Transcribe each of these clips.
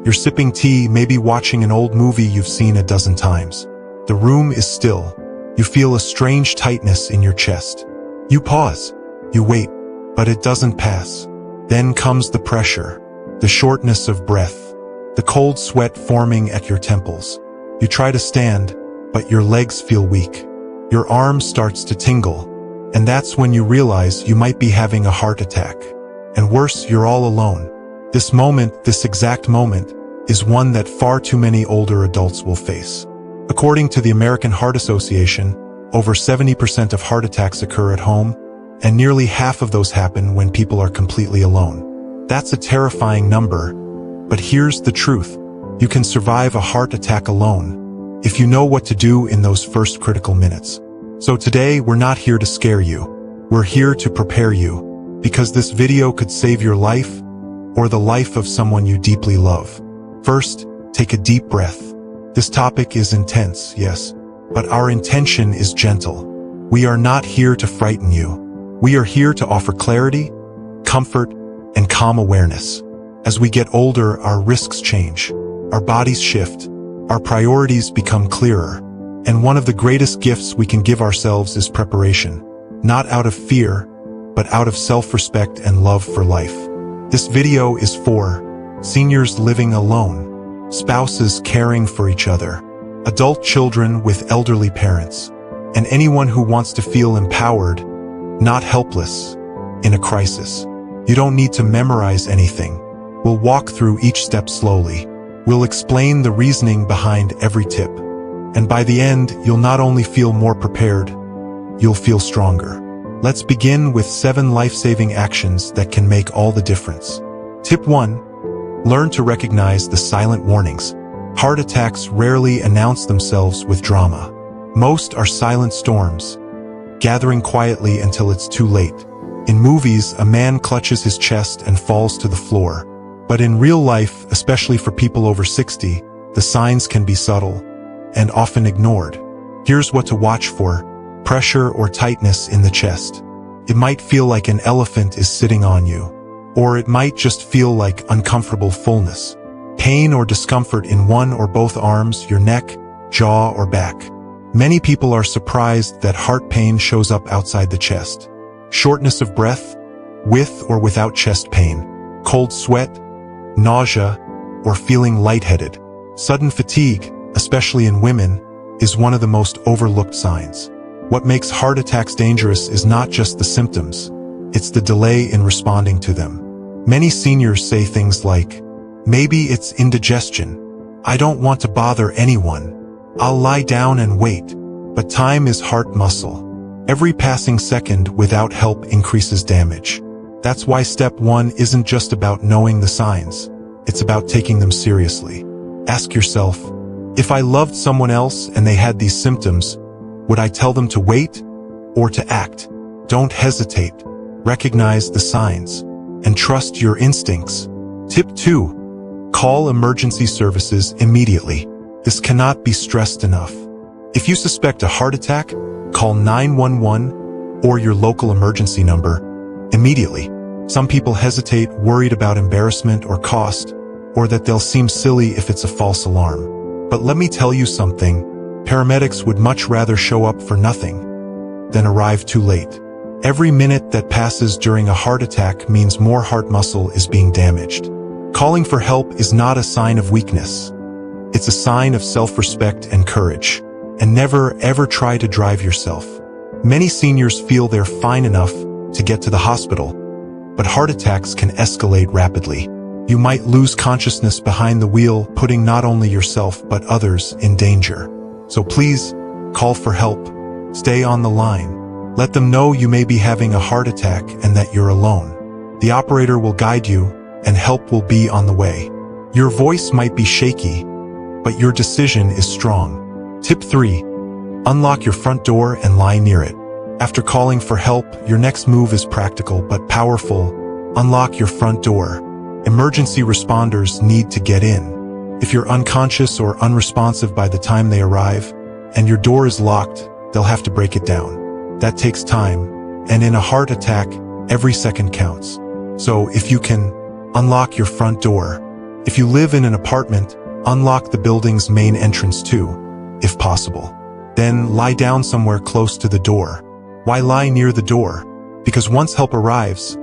You're sipping tea, maybe watching an old movie you've seen a dozen times. The room is still. You feel a strange tightness in your chest. You pause. You wait, but it doesn't pass. Then comes the pressure, the shortness of breath, the cold sweat forming at your temples. You try to stand, but your legs feel weak. Your arm starts to tingle, and that's when you realize you might be having a heart attack. And worse, you're all alone. This moment, this exact moment, is one that far too many older adults will face. According to the American Heart Association, over 70% of heart attacks occur at home, and nearly half of those happen when people are completely alone. That's a terrifying number, but here's the truth. You can survive a heart attack alone, if you know what to do in those first critical minutes. So today, we're not here to scare you. We're here to prepare you, because this video could save your life, or the life of someone you deeply love. First, take a deep breath. This topic is intense, yes, but our intention is gentle. We are not here to frighten you. We are here to offer clarity, comfort, and calm awareness. As we get older, our risks change. Our bodies shift. Our priorities become clearer. And one of the greatest gifts we can give ourselves is preparation. Not out of fear, but out of self-respect and love for life. This video is for seniors living alone, spouses caring for each other, adult children with elderly parents, and anyone who wants to feel empowered, not helpless, in a crisis. You don't need to memorize anything. We'll walk through each step slowly. We'll explain the reasoning behind every tip. And by the end, you'll not only feel more prepared, you'll feel stronger. Let's begin with 7 life-saving actions that can make all the difference. Tip 1. Learn to recognize the silent warnings. Heart attacks rarely announce themselves with drama. Most are silent storms, gathering quietly until it's too late. In movies, a man clutches his chest and falls to the floor. But in real life, especially for people over 60, the signs can be subtle and often ignored. Here's what to watch for: pressure or tightness in the chest. It might feel like an elephant is sitting on you, or it might just feel like uncomfortable fullness. Pain or discomfort in one or both arms, your neck, jaw, or back. Many people are surprised that heart pain shows up outside the chest. Shortness of breath, with or without chest pain. Cold sweat, nausea, or feeling lightheaded. Sudden fatigue, especially in women, is one of the most overlooked signs. What makes heart attacks dangerous is not just the symptoms, it's the delay in responding to them. Many seniors say things like, "Maybe it's indigestion. I don't want to bother anyone. I'll lie down and wait." But time is heart muscle. Every passing second without help increases damage. That's why step 1 isn't just about knowing the signs. It's about taking them seriously. Ask yourself, if I loved someone else and they had these symptoms, would I tell them to wait or to act? Don't hesitate. Recognize the signs and trust your instincts. Tip 2. Call emergency services immediately. This cannot be stressed enough. If you suspect a heart attack, call 911 or your local emergency number immediately. Some people hesitate, worried about embarrassment or cost, or that they'll seem silly if it's a false alarm. But let me tell you something, paramedics would much rather show up for nothing than arrive too late. Every minute that passes during a heart attack means more heart muscle is being damaged. Calling for help is not a sign of weakness. It's a sign of self-respect and courage. And never, ever try to drive yourself. Many seniors feel they're fine enough to get to the hospital, but heart attacks can escalate rapidly. You might lose consciousness behind the wheel, putting not only yourself but others in danger. So please, call for help. Stay on the line. Let them know you may be having a heart attack and that you're alone. The operator will guide you, and help will be on the way. Your voice might be shaky, but your decision is strong. Tip 3. Unlock your front door and lie near it. After calling for help, your next move is practical but powerful. Unlock your front door. Emergency responders need to get in. If you're unconscious or unresponsive by the time they arrive, and your door is locked, they'll have to break it down. That takes time, and in a heart attack, every second counts. So if you can unlock your front door, If you live in an apartment, unlock the building's main entrance too, if possible. Then lie down somewhere close to the door. Why lie near the door? Because once help arrives,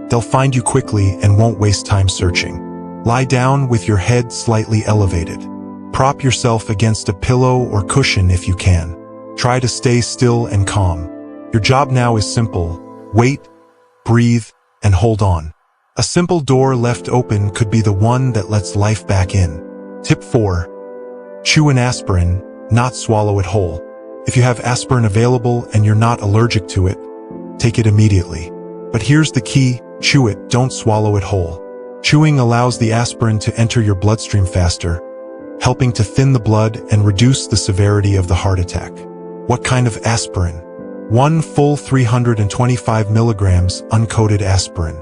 they'll find you quickly and won't waste time searching. Lie down with your head slightly elevated. Prop yourself against a pillow or cushion if you can. Try to stay still and calm. Your job now is simple. Wait, breathe, and hold on. A simple door left open could be the one that lets life back in. Tip 4. Chew an aspirin, not swallow it whole. If you have aspirin available and you're not allergic to it, take it immediately. But here's the key, chew it, don't swallow it whole. Chewing allows the aspirin to enter your bloodstream faster, helping to thin the blood and reduce the severity of the heart attack. What kind of aspirin? One full 325 milligrams uncoated aspirin,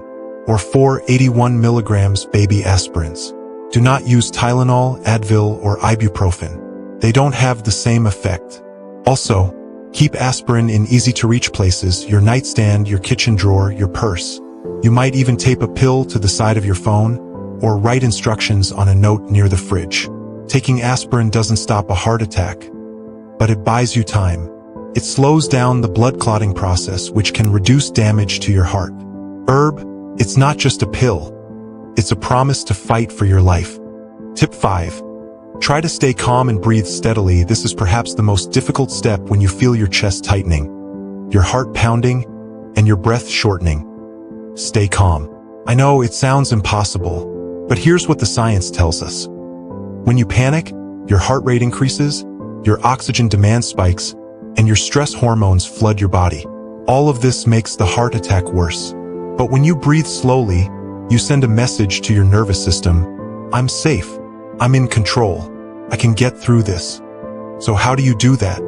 or 481 milligrams baby aspirins. Do not use Tylenol, Advil, or ibuprofen. They don't have the same effect. Also, keep aspirin in easy-to-reach places, your nightstand, your kitchen drawer, your purse. You might even tape a pill to the side of your phone, or write instructions on a note near the fridge. Taking aspirin doesn't stop a heart attack, but it buys you time. It slows down the blood clotting process, which can reduce damage to your heart. Herb, it's not just a pill. It's a promise to fight for your life. Tip 5. Try to stay calm and breathe steadily. This is perhaps the most difficult step when you feel your chest tightening, your heart pounding, and your breath shortening. Stay calm. I know it sounds impossible, but here's what the science tells us. When you panic, your heart rate increases, your oxygen demand spikes, and your stress hormones flood your body. All of this makes the heart attack worse. But when you breathe slowly, you send a message to your nervous system. I'm safe. I'm in control. I can get through this. So how do you do that?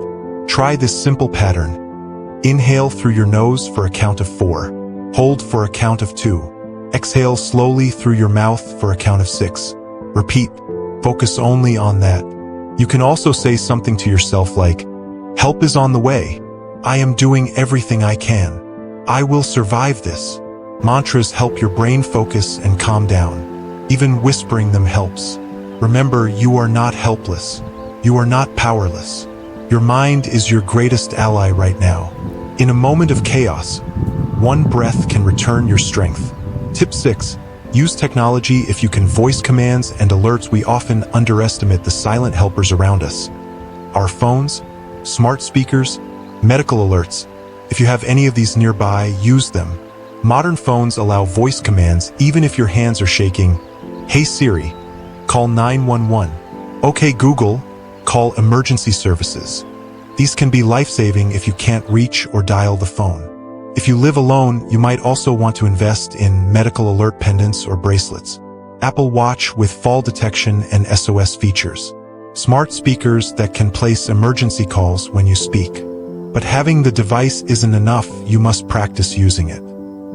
Try this simple pattern. Inhale through your nose for a count of 4. Hold for a count of 2. Exhale slowly through your mouth for a count of 6. Repeat. Focus only on that. You can also say something to yourself like, help is on the way. I am doing everything I can. I will survive this. Mantras help your brain focus and calm down. Even whispering them helps. Remember, you are not helpless. You are not powerless. Your mind is your greatest ally right now. In a moment of chaos, one breath can return your strength. Tip 6. Use technology if you can. Voice commands and alerts. We often underestimate the silent helpers around us. Our phones, smart speakers, medical alerts. If you have any of these nearby, use them. Modern phones allow voice commands even if your hands are shaking. Hey Siri, call 911. Okay Google, call emergency services. These can be life-saving if you can't reach or dial the phone. If you live alone, you might also want to invest in medical alert pendants or bracelets. Apple Watch with fall detection and SOS features. Smart speakers that can place emergency calls when you speak. But having the device isn't enough, you must practice using it.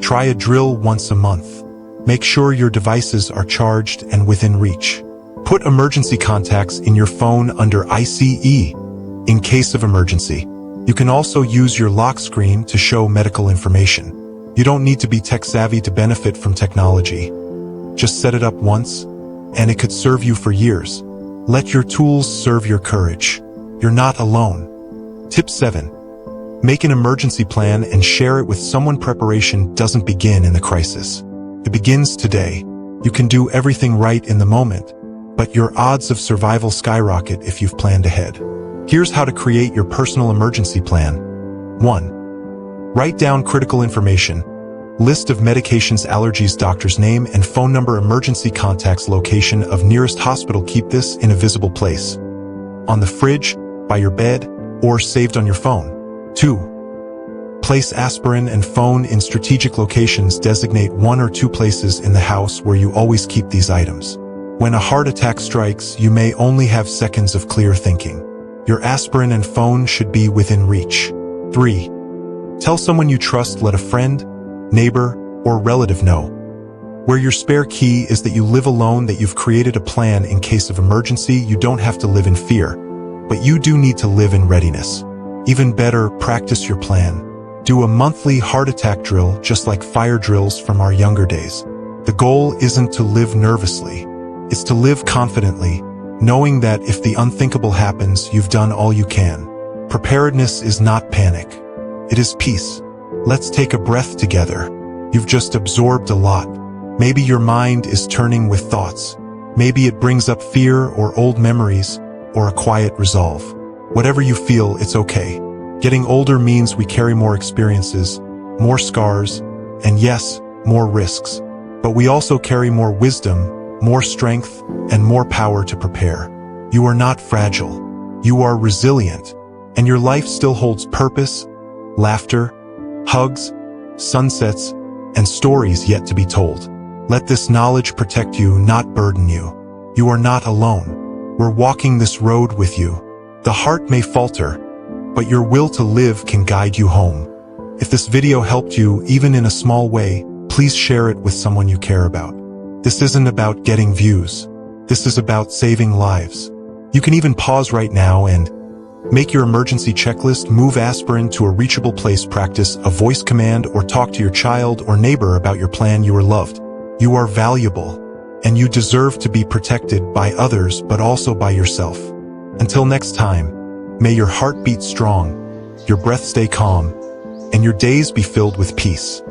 Try a drill once a month. Make sure your devices are charged and within reach. Put emergency contacts in your phone under ICE in case of emergency. You can also use your lock screen to show medical information. You don't need to be tech-savvy to benefit from technology. Just set it up once, and it could serve you for years. Let your tools serve your courage. You're not alone. Tip 7. Make an emergency plan and share it with someone. Preparation doesn't begin in the crisis. It begins today. You can do everything right in the moment, but your odds of survival skyrocket if you've planned ahead. Here's how to create your personal emergency plan. 1. Write down critical information. List of medications, allergies, doctor's name and phone number, emergency contacts, location of nearest hospital. Keep this in a visible place. On the fridge, by your bed, or saved on your phone. 2. Place aspirin and phone in strategic locations. Designate 1 or 2 places in the house where you always keep these items. When a heart attack strikes, you may only have seconds of clear thinking. Your aspirin and phone should be within reach. 3. Tell someone you trust. Let a friend, neighbor, or relative know. Where your spare key is that you live alone, that you've created a plan in case of emergency. You don't have to live in fear, but you do need to live in readiness. Even better, practice your plan. Do a monthly heart attack drill, just like fire drills from our younger days. The goal isn't to live nervously. It's to live confidently, knowing that if the unthinkable happens, you've done all you can. Preparedness is not panic. It is peace. Let's take a breath together. You've just absorbed a lot. Maybe your mind is turning with thoughts. Maybe it brings up fear or old memories or a quiet resolve. Whatever you feel, it's okay. Getting older means we carry more experiences, more scars, and yes, more risks. But we also carry more wisdom, more strength, and more power to prepare. You are not fragile. You are resilient. And your life still holds purpose, laughter, hugs, sunsets, and stories yet to be told. Let this knowledge protect you, not burden you. You are not alone. We're walking this road with you. The heart may falter, but your will to live can guide you home. If this video helped you, even in a small way, please share it with someone you care about. This isn't about getting views. This is about saving lives. You can even pause right now and make your emergency checklist, move aspirin to a reachable place, practice a voice command, or talk to your child or neighbor about your plan. You are loved. You are valuable, and you deserve to be protected by others, but also by yourself. Until next time, may your heart beat strong, your breath stay calm, and your days be filled with peace.